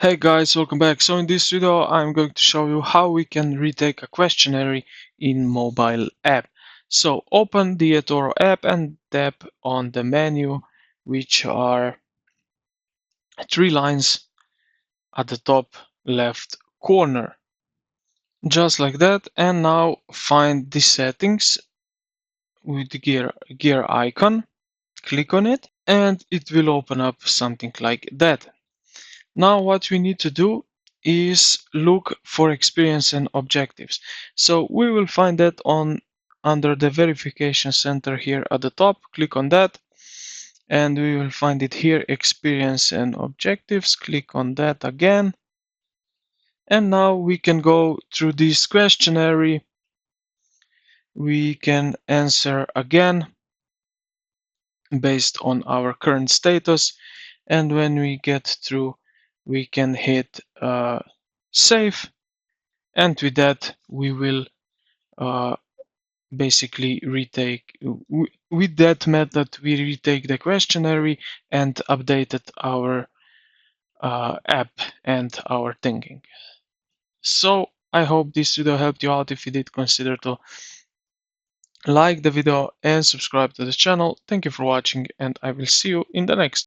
Hey guys, welcome back. So in this video I'm going to show you how we can retake a questionnaire in mobile app. So open the eToro app and tap on the menu, which are three lines at the top left corner. Just like that, and now find the settings with the gear icon. Click on it and it will open up something like that. Now what we need to do is look for experience and objectives. So we will find that under the verification center here at the top. Click on that and we will find it here, experience and objectives. Click on that again. And now we can go through this questionnaire. We can answer again based on our current status. And when we get through, we can hit save. And with that, we will basically retake, with that method, we retake the questionnaire and updated our app and our thinking. So I hope this video helped you out. If you did, consider to like the video and subscribe to the channel. Thank you for watching, and I will see you in the next.